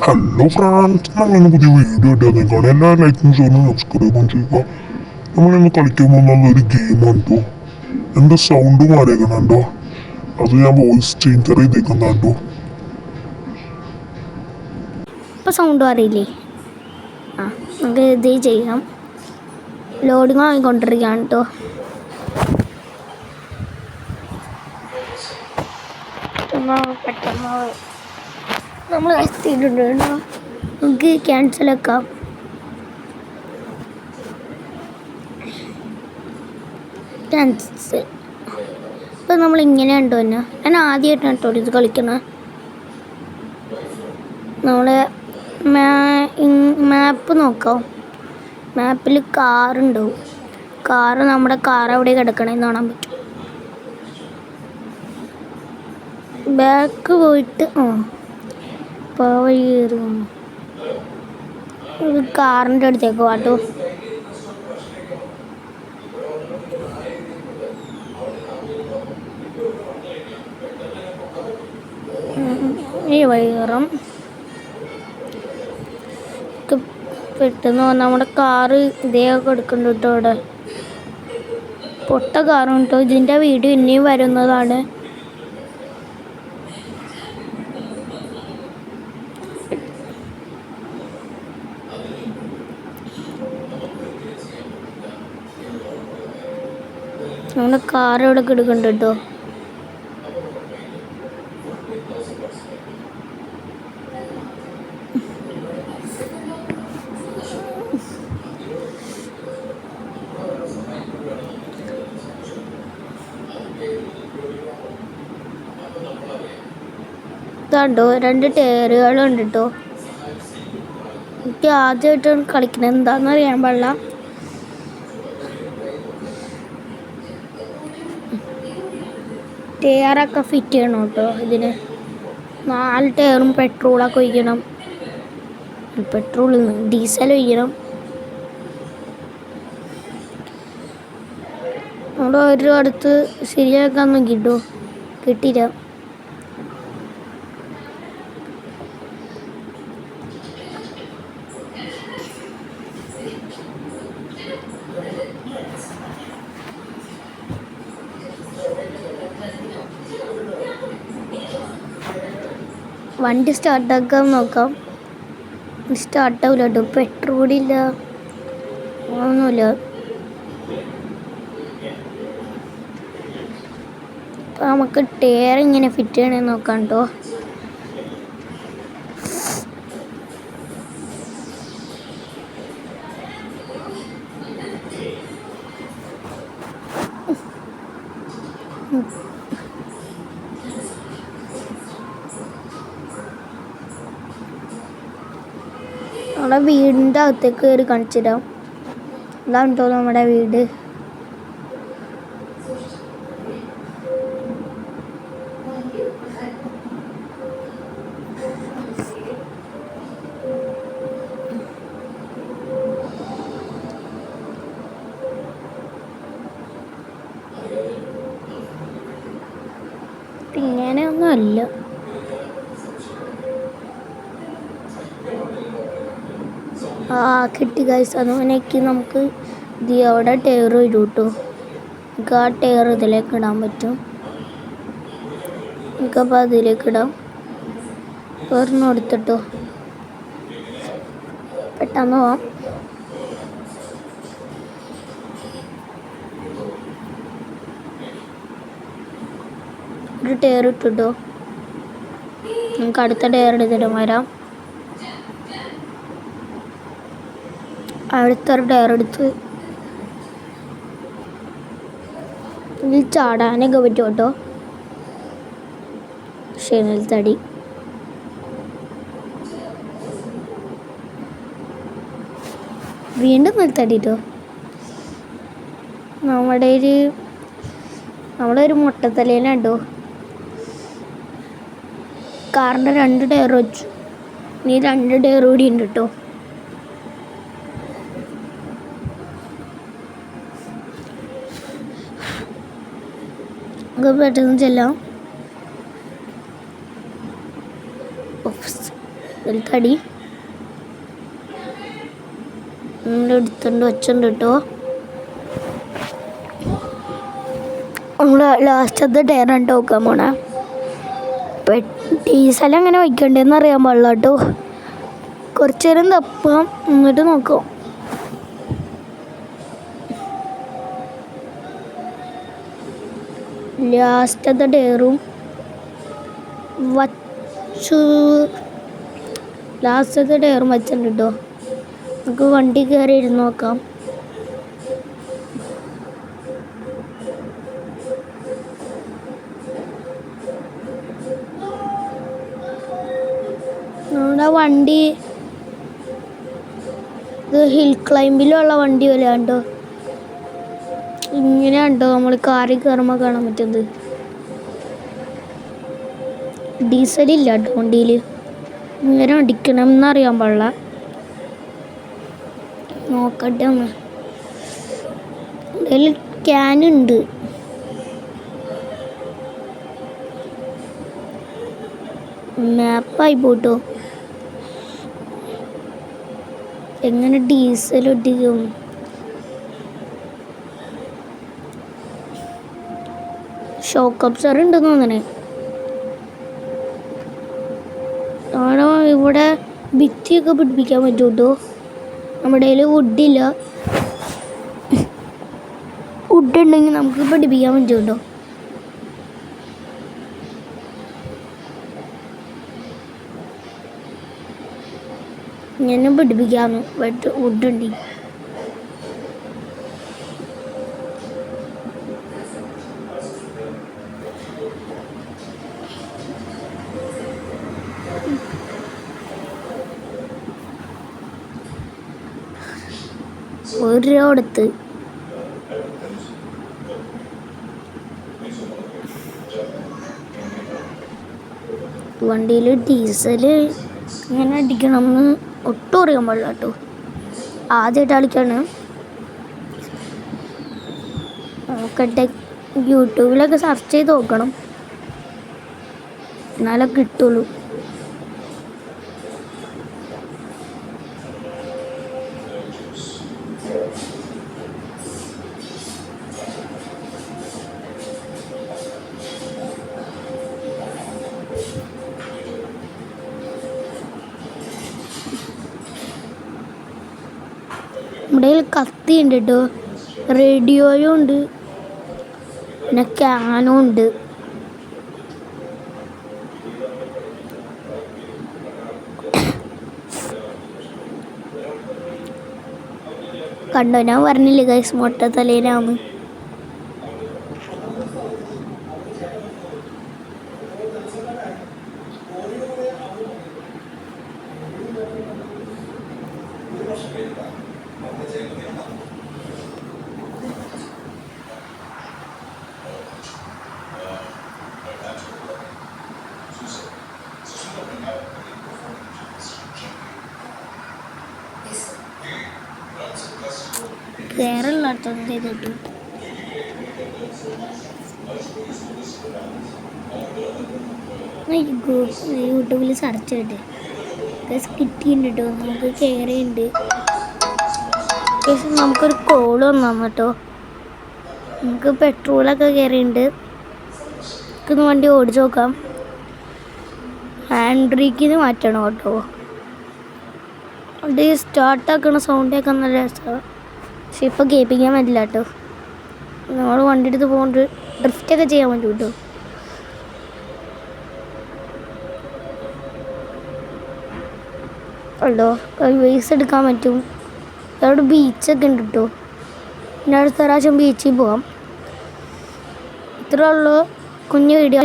Hello France, നമ്മളിന്ന് പുതിയ video ഇട്ട് വന്നേക്കാണ്. എല്ലാ ലൈക്കും ഷെയറും സബ്സ്ക്രൈബും ചെയ്യുക. നമ്മളിന്ന് കളിക്കാൻ പോകുന്ന ഒരു ഗെയിമാണ് കേട്ടോ. എൻ്റെ സൗണ്ട് മാറിയേക്കണുണ്ടോ? അത് ഞാൻ വോയിസ് ചേഞ്ചർ ചെയ്തേക്കുന്നുണ്ടോ? ഇപ്പോൾ സൗണ്ട് അറിയില്ലേ? നമുക്ക് ഇത് ചെയ്യാം. ലോഡിങ് ആയിക്കൊണ്ടിരിക്കുകയാണ് കേട്ടോ. പെട്ടെന്ന് നമ്മൾ എത്തിയിട്ടുണ്ട് കേട്ടോ. നമുക്ക് ക്യാൻസൽ ആക്കാം. ക്യാൻസൽ. ഇപ്പം നമ്മളിങ്ങനെ ഉണ്ടോ തന്നെ. ഞാൻ ആദ്യമായിട്ടാണ് കേട്ടോ ഇത് കളിക്കുന്നത്. നമ്മൾ മാപ്പ് നോക്കാം. മാപ്പിൽ കാറുണ്ടാവും. നമ്മുടെ കാർ എവിടെ കിടക്കണമെന്ന് കാണാൻ പറ്റും. ബാക്ക് പോയിട്ട് കാറിൻ്റെ അടുത്തേക്ക് പാട്ടോ. ഈ വൈകുന്നേരം പെട്ടെന്ന് നമ്മുടെ കാറ് ഇതേയൊക്കെ എടുക്കുന്നുണ്ട് കേട്ടോ. ഇവിടെ പൊട്ട കാറും കേട്ടോ. ഇതിൻ്റെ വീഡിയോ ഇനിയും വരുന്നതാണ്. നമ്മുടെ കാർ ഇവിടെ എടുക്കുന്നുണ്ട് കേട്ടോ. ഇതാണ്ടോ 2 ടയറുകളുണ്ട് കേട്ടോ. എനിക്ക് ആദ്യമായിട്ടാണ് കളിക്കുന്നത്. എന്താണെന്ന് അറിയാൻ പാടില്ല. ടയറൊക്കെ ഫിറ്റ് ചെയ്യണം കേട്ടോ. ഇതിന് 4 ടയറും പെട്രോളൊക്കെ ഒഴിക്കണം. ഡീസൽ ഒഴിക്കണം. അവിടെ ഒരു അടുത്ത് ശരിയാക്കാൻ നോക്കിട്ടോ, കിട്ടിയില്ല. വണ്ടി സ്റ്റാർട്ടാക്കാൻ നോക്കാം. സ്റ്റാർട്ടാവില്ല കേട്ടോ. പെട്രോളില്ല, ഒന്നുമില്ല. അപ്പം നമുക്ക് ടയർ ഇങ്ങനെ ഫിറ്റ് ചെയ്യണമെന്ന് നോക്കാം കേട്ടോ. നമ്മുടെ വീടിൻ്റെ അകത്തേക്ക് കയറി കാണിച്ചിടാം. ഇതാണ് കേട്ടോ നമ്മുടെ വീട്. ഇങ്ങനെയൊന്നും അല്ല. കിട്ടി ഗൈസ്. അതുകൊണ്ടേക്ക് നമുക്ക് ഇത് അവിടെ ടയർ വരും കേട്ടോ. നമുക്ക് ആ ടയർ ഇതിലേക്ക് ഇടാൻ പറ്റും. നമുക്കപ്പോൾ അതിലേക്ക് ഇടാം. ഒരെണ്ണം എടുത്തിട്ടോ. പെട്ടെന്ന് പോവാം. ഒരു ടയർ ഇട്ടിട്ടോ. നമുക്ക് അടുത്ത ടയർ എടുത്തിട്ട് വരാം. അടുത്തൊരു ടയർ എടുത്ത് ഇതിൽ ചാടാനൊക്കെ പറ്റും കേട്ടോ. ഷെനൽ തടി വീണ്ടും നെൽത്തടി കേട്ടോ. നമ്മുടെ ഒരു മുട്ടത്തലേനുണ്ടോ. കാറിൻ്റെ 2 ടയർ വെച്ചു. ഇനി 2 ടയർ കൂടി ഉണ്ട് കേട്ടോ. പെട്ടെന്ന് ചെല്ലാം. ഒരു തടി എടുത്തുകൊണ്ട് വെച്ചുണ്ട് കേട്ടോ. നമ്മൾ ലാസ്റ്റത്തെ ടയറാണ് നോക്കാൻ പോണേ. ഡീസൽ എങ്ങനെ വയ്ക്കണ്ടേന്ന് അറിയാൻ പാടില്ല കേട്ടോ. കുറച്ച് നേരം തപ്പാം, എന്നിട്ട് നോക്കാം. ലാസ്റ്റത്തെ ടയറും വച്ചിട്ടുണ്ട് കേട്ടോ. നമുക്ക് വണ്ടി കയറി ഇരുന്ന് നോക്കാം. നമ്മുടെ വണ്ടി ഇത് ഹിൽ ക്ലൈമ്പിലുള്ള വണ്ടി പോലെ ഉണ്ടോ. ഇങ്ങനെ ഉണ്ടോ നമ്മൾ കാറിൽ കയറുമ്പോൾ കാണാൻ പറ്റുന്നത്. ഡീസലില്ല കേട്ടോ വണ്ടിയിൽ. ഇങ്ങനെ അടിക്കണം എന്നറിയാൻ പാടില്ല. നോക്കട്ടെ ഒന്ന്. അതിൽ ക്യാനുണ്ട്. മാപ്പായി പോട്ടോ. എങ്ങനെ ഡീസൽ ഒട്ടിക്കും? ഷോക്ക് അബ്സർ ഉണ്ടെന്ന് തോന്നണേ. അവിടെ ഇവിടെ ഭിത്തിയൊക്കെ പിടിപ്പിക്കാൻ പറ്റും കേട്ടോ. നമ്മുടെ കയ്യിൽ വുഡില്ല. വുഡ് ഉണ്ടെങ്കിൽ നമുക്ക് പിടിപ്പിക്കാൻ പറ്റും കേട്ടോ. ഇങ്ങനെ പിടിപ്പിക്കാന്ന് വുഡ് ഉണ്ട്. ഒരിടത്ത് വണ്ടിയിൽ ഡീസൽ ഇങ്ങനെ അടിക്കണമെന്ന് ഒട്ടും അറിയാൻ പാടില്ല കേട്ടോ. ആദ്യമായിട്ട് കളിക്കാണ്. നോക്കട്ടെ, യൂട്യൂബിലൊക്കെ സെർച്ച് ചെയ്ത് നോക്കണം, എന്നാലേ കിട്ടുള്ളൂ. നമ്മുടെ കയ്യിൽ കത്തി ഉണ്ട് കേട്ടോ, റേഡിയോയും ഉണ്ട്, പിന്നെ ക്യാനും ഉണ്ട്. കണ്ടോ, ഞാൻ പറഞ്ഞില്ലേ ഗൈസ് മൊട്ട തലേനാന്ന്. കേരളത്തോളം ചെയ്തിട്ടു യൂട്യൂബിൽ സെർച്ച് ചെയ്തിട്ട് കിട്ടിയിട്ടുണ്ട് കേട്ടോ. നമുക്ക് കയറിയുണ്ട്. നമുക്കൊരു കോള് വന്നു കേട്ടോ. നമുക്ക് പെട്രോളൊക്കെ കയറിയുണ്ട്. നമുക്കൊന്ന് വണ്ടി ഓടിച്ചു നോക്കാം. ഹാൻഡ് ബ്രേക്കിന് മാറ്റണം കേട്ടോ. അത് സ്റ്റാർട്ടാക്കണ സൗണ്ടൊക്കെ നല്ല രസമാണ്. പക്ഷെ ഇപ്പോൾ കേൾപ്പിക്കാൻ പറ്റില്ല കേട്ടോ. നമ്മൾ വണ്ടി എടുത്ത് പോകുന്നുണ്ട്, ഡ്രിഫ്റ്റൊക്കെ ചെയ്യാൻ പറ്റും കേട്ടോ. ഉണ്ടോ വേസ് എടുക്കാൻ പറ്റും. അവിടെ ബീച്ചൊക്കെ ഉണ്ട് കേട്ടോ. പിന്നെ അടുത്ത പ്രാവശ്യം ബീച്ചിൽ പോവാം. ഇത്രേ ഉള്ളൂ കുഞ്ഞു വീഡിയോ.